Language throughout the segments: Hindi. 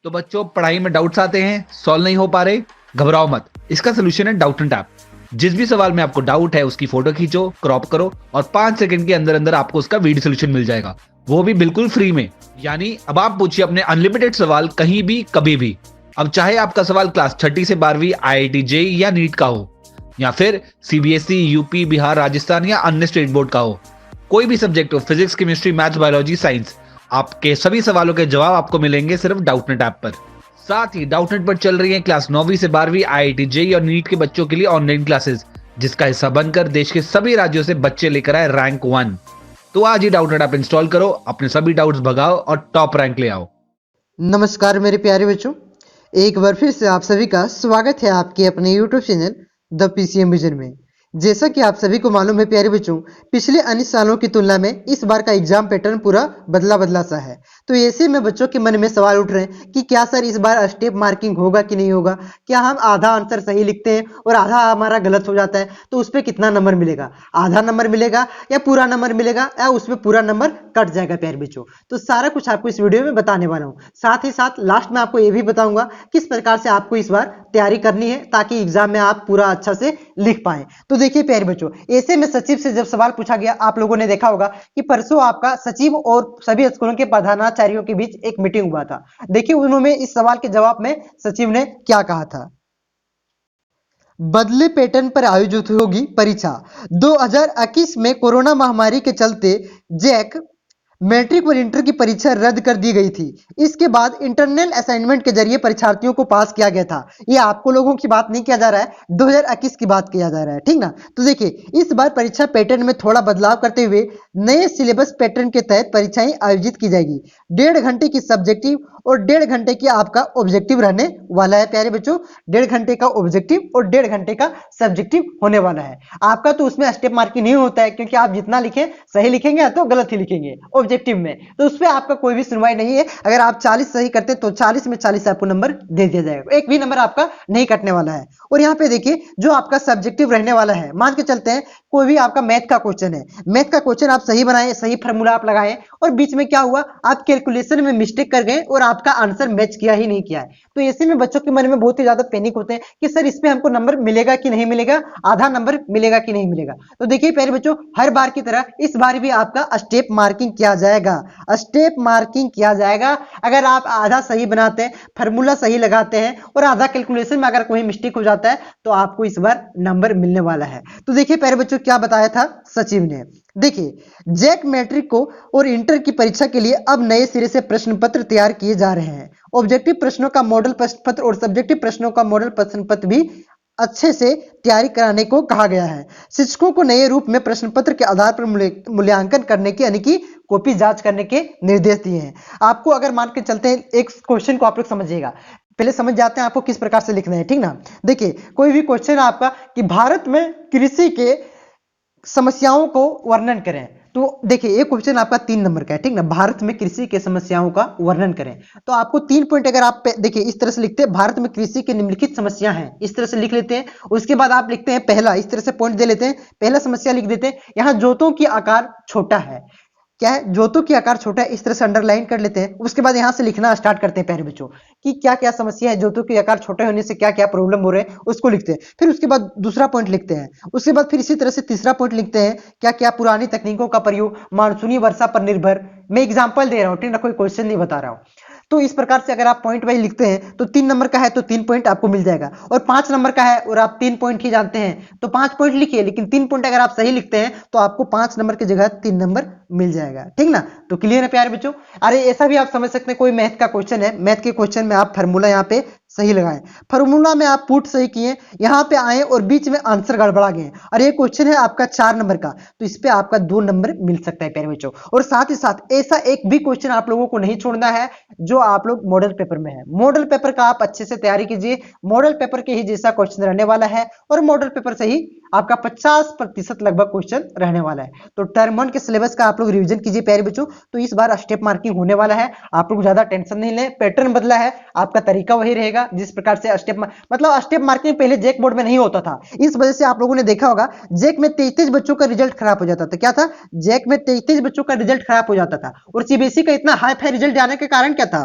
तो बच्चों, पढ़ाई में डाउट्स आते हैं, सॉल्व नहीं हो पा रहे, घबराओ मत। इसका सोल्यूशन है डाउटनेट ऐप। जिस भी सवाल में आपको डाउट है उसकी फोटो खींचो, क्रॉप करो और 5 सेकंड के अंदर अंदर आपको उसका वीडियो सोल्यूशन मिल जाएगा, वो भी बिल्कुल फ्री में। यानी अब आप पूछिए अपने अनलिमिटेड सवाल कहीं भी कभी भी। अब चाहे आपका सवाल क्लास 6 से 12वीं आईआईटी जेईई या नीट का हो, या फिर सीबीएसई, यूपी, बिहार, राजस्थान या अन्य स्टेट बोर्ड का हो, कोई भी सब्जेक्ट हो, physics, chemistry, maths, biology, science, आपके सभी सवालों के जवाब आपको मिलेंगे सिर्फ डाउटनेट ऐप पर। साथ ही डाउटनेट पर चल रही है क्लास 9वीं से 12वीं आईआईटी जेईई और नीट के बच्चों के लिए ऑनलाइन क्लासेस, जिसका हिस्सा बनकर देश के सभी राज्यों से बच्चे लेकर आए रैंक 1। तो आज ही डाउटनेट ऐप इंस्टॉल करो, अपने सभी डाउट्स भगाओ और टॉप रैंक ले आओ। नमस्कार मेरे प्यारे बच्चों, एक बार फिर से आप सभी का स्वागत है आपके अपने YouTube channel the PCM vision में। जैसा कि आप सभी को मालूम है प्यारे बच्चों, पिछले अन्य सालों की तुलना में इस बार का एग्जाम पैटर्न पूरा बदला बदला सा है। तो ऐसे में बच्चों के मन में सवाल उठ रहे हैं कि क्या सर इस बार स्टेप मार्किंग होगा कि नहीं होगा, क्या हम आधा आंसर सही लिखते हैं और आधा हमारा गलत हो जाता है तो उस पर कितना नंबर मिलेगा, आधा नंबर मिलेगा या पूरा नंबर मिलेगा या उसमें पूरा नंबर कट जाएगा प्यारे बच्चों। तो सारा कुछ आपको इस वीडियो में बताने वाला हूँ। साथ ही साथ लास्ट में आपको ये भी बताऊंगा किस प्रकार से आपको इस बार तैयारी करनी है ताकि एग्जाम में आप पूरा अच्छा से लिख पाए। तो देखिए प्यारे बच्चों, ऐसे में सचिव से जब सवाल पूछा गया, आप लोगों ने देखा होगा कि परसों आपका सचिव और सभी स्कूलों के प्रधानाचार्यों के बीच एक मीटिंग हुआ था। देखिए उन्होंने इस सवाल के जवाब में सचिव ने क्या कहा था। बदले पैटर्न पर आयोजित होगी परीक्षा। 2021 में कोरोना महामारी के चलते जैक मैट्रिक और इंटर की परीक्षा रद्द कर दी गई थी। इसके बाद इंटरनल असाइनमेंट के जरिए परीक्षार्थियों को पास किया गया था। ये आपको लोगों की बात नहीं किया जा रहा है, 2021 की बात किया जा रहा है, ठीक ना। तो देखिए इस बार परीक्षा पैटर्न में थोड़ा बदलाव करते हुए नए सिलेबस पैटर्न के तहत परीक्षाएं आयोजित की जाएगी। 1.5 घंटे की सब्जेक्टिव और 1.5 घंटे की आपका ऑब्जेक्टिव रहने वाला है प्यारे बच्चों। 1.5 घंटे का ऑब्जेक्टिव और 1.5 घंटे का सब्जेक्टिव होने वाला है। आपका तो उसमें स्टेप मार्किंग नहीं होता है, क्योंकि आप जितना लिखें सही लिखेंगे या तो गलत ही लिखेंगे ऑब्जेक्टिव में, तो उसमें आपका कोई भी सुनवाई नहीं है। अगर आप 40 सही करते तो 40 में 40 आपको नंबर दे दिया जाएगा, एक भी नंबर आपका नहीं कटने वाला है। और यहाँ पे देखिए जो आपका सब्जेक्टिव रहने वाला है, मान के चलते हैं कोई भी आपका मैथ का क्वेश्चन है, मैथ का क्वेश्चन आप सही बनाए, सही फार्मूला आप लगाए और बीच में क्या हुआ, आप कैलकुलेशन में मिस्टेक कर गए और आपका आंसर मैच किया ही नहीं किया है, तो ऐसे में बच्चों के मन में बहुत ही ज्यादा पैनिक होते हैं कि सर इसमें हमको नंबर मिलेगा कि नहीं मिलेगा, आधा नंबर मिलेगा कि नहीं मिलेगा। तो देखिए प्यारे बच्चों, हर बार की तरह इस बार भी आपका स्टेप मार्किंग किया जाएगा, स्टेप मार्किंग किया जाएगा। अगर आप आधा सही बनाते हैं, फार्मूला सही लगाते हैं और आधा कैलकुलेशन में अगर कोई मिस्टेक हो जाता है तो आपको इस बार नंबर मिलने वाला है। तो देखिए प्यारे बच्चों क्या बताया था सचिव ने। देखिए जैक मैट्रिक को और इंटर की परीक्षा के लिए अब नए सिरे से प्रश्न पत्र तैयार किए जा रहे हैं। ऑब्जेक्टिव प्रश्नों का मॉडल प्रश्न पत्र और सब्जेक्टिव प्रश्नों का मॉडल प्रश्न पत्र भी अच्छे से तैयारी कराने को कहा गया है। शिक्षकों को नए रूप में प्रश्न पत्र के आधार पर मूल्यांकन करने की यानी कि कॉपी जांच करने के निर्देश दिए हैं। आपको अगर मान के चलते हैं, एक क्वेश्चन को आप लोग समझिएगा, पहले समझ जाते हैं आपको किस प्रकार से लिखना है, ठीक ना। देखिए कोई भी क्वेश्चन है आपका कि भारत में कृषि के समस्याओं को वर्णन करें, तो देखिए एक क्वेश्चन आपका 3 नंबर का है, ठीक ना। भारत में कृषि के समस्याओं का वर्णन करें, तो आपको 3 पॉइंट अगर आप देखिए इस तरह से लिखते हैं, भारत में कृषि के निम्नलिखित समस्या हैं, इस तरह से लिख लेते हैं। उसके बाद आप लिखते हैं पहला, इस तरह से पॉइंट दे लेते हैं, पहला समस्या लिख देते हैं, यहाँ जोतों की आकार छोटा है, क्या है, जोतों की आकार छोटा है, इस तरह से अंडरलाइन कर लेते हैं। उसके बाद यहां से लिखना स्टार्ट करते हैं प्यारे बच्चों कि क्या क्या समस्या है, जोतों के आकार छोटे होने से क्या क्या प्रॉब्लम हो रहे हैं उसको लिखते हैं। फिर उसके बाद दूसरा पॉइंट लिखते हैं, उसके बाद फिर इसी तरह से तीसरा पॉइंट लिखते हैं, क्या क्या पुरानी तकनीकों का प्रयोग मानसूनी वर्षा पर निर्भर। मैं एग्जाम्पल दे रहा हूँ, ठीक ना, कोई क्वेश्चन नहीं बता रहा हूँ। तो इस प्रकार से अगर आप पॉइंट वाइज लिखते हैं तो 3 नंबर का है तो 3 पॉइंट आपको मिल जाएगा, और 5 नंबर का है और आप 3 पॉइंट ही जानते हैं तो 5 पॉइंट लिखिए, लेकिन 3 पॉइंट अगर आप सही लिखते हैं तो आपको 5 नंबर की जगह 3 नंबर मिल जाएगा, ठीक ना। तो क्लियर है प्यारे बच्चों। अरे ऐसा भी आप समझ सकते हैं, कोई मैथ का क्वेश्चन है, मैथ के क्वेश्चन में आप फार्मूला यहाँ पे सही लगाएं, फार्मूला में आप पुट सही किए, यहाँ पे आए और बीच में आंसर गड़बड़ा गए, और ये क्वेश्चन है आपका 4 नंबर का, तो इस पे आपका 2 नंबर मिल सकता है प्यारे बच्चों। और साथ ही साथ ऐसा एक भी क्वेश्चन आप लोगों को नहीं छोड़ना है जो आप लोग मॉडल पेपर में है। मॉडल पेपर का आप अच्छे से तैयारी कीजिए, मॉडल पेपर के ही जैसा क्वेश्चन रहने वाला है, और मॉडल पेपर से ही आपका 50% लगभग क्वेश्चन रहने वाला है। तो टर्म 1 के सिलेबस का आप लोग रिवीजन कीजिए प्यारे बच्चों। तो इस बार स्टेप मार्किंग होने वाला है, आप लोग ज्यादा टेंशन नहीं लें, पैटर्न बदला है, आपका तरीका वही रहेगा जिस प्रकार से स्टेप मार्किंग पहले जैक बोर्ड में नहीं होता था। इस वजह से आप लोगों ने देखा होगा जैक में 33 बच्चों का रिजल्ट खराब हो जाता था। क्या था, जैक में 33 बच्चों का रिजल्ट खराब हो जाता था, और सीबीएसई का इतना हाई फाई रिजल्ट आने के कारण क्या था,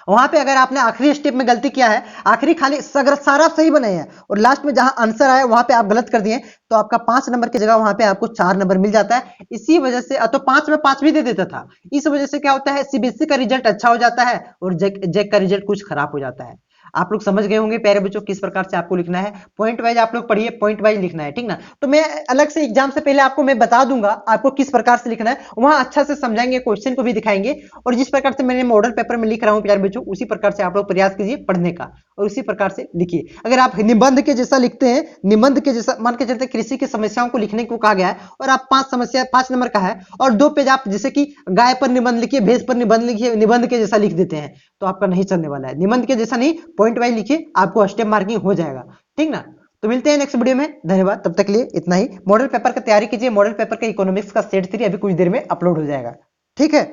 वहां पे अगर आपने आखिरी स्टेप में गलती किया है, आखिरी खाली अगर सारा सही बनाए हैं और लास्ट में जहां आंसर आया वहां पे आप गलत कर दिए, तो आपका 5 नंबर की जगह वहां पे आपको 4 नंबर मिल जाता है। इसी वजह से तो 5 में 5 भी दे देता था। इस वजह से क्या होता है, सीबीएसई का रिजल्ट अच्छा हो जाता है और जेक का रिजल्ट कुछ खराब हो जाता है। आप लोग समझ गए होंगे प्यारे बच्चों किस प्रकार से आपको लिखना है। पॉइंट वाइज आप लोग पढ़िए, पॉइंट वाइज लिखना है, ठीक ना। तो मैं अलग से एग्जाम से पहले आपको मैं बता दूंगा आपको किस प्रकार से लिखना है, वहां अच्छा से समझाएंगे, क्वेश्चन को भी दिखाएंगे, और जिस प्रकार से मैंने मॉडल पेपर में लिख रहा हूं प्यारे बच्चों, उसी प्रकार से आप लोग प्रयास कीजिए पढ़ने का और उसी प्रकार से लिखिए। अगर आप निबंध के जैसा लिखते हैं, निबंध के जैसा मान के चलते कृषि की समस्याओं को लिखने को कहा गया है और आप 5 नंबर का है और 2 पेज आप जैसे कि गाय पर निबंध लिखिए, भैंस पर निबंध लिखिए, निबंध के जैसा लिख देते हैं, तो आपका नहीं चलने वाला है। निबंध के जैसा नहीं, पॉइंट वाइज लिखिए, आपको स्टेप मार्किंग हो जाएगा, ठीक ना। तो मिलते हैं नेक्स्ट वीडियो में, धन्यवाद। तब तक के लिए इतना ही। मॉडल पेपर का तैयारी कीजिए, मॉडल पेपर का इकोनॉमिक्स का सेट 3 अभी कुछ देर में अपलोड हो जाएगा, ठीक है।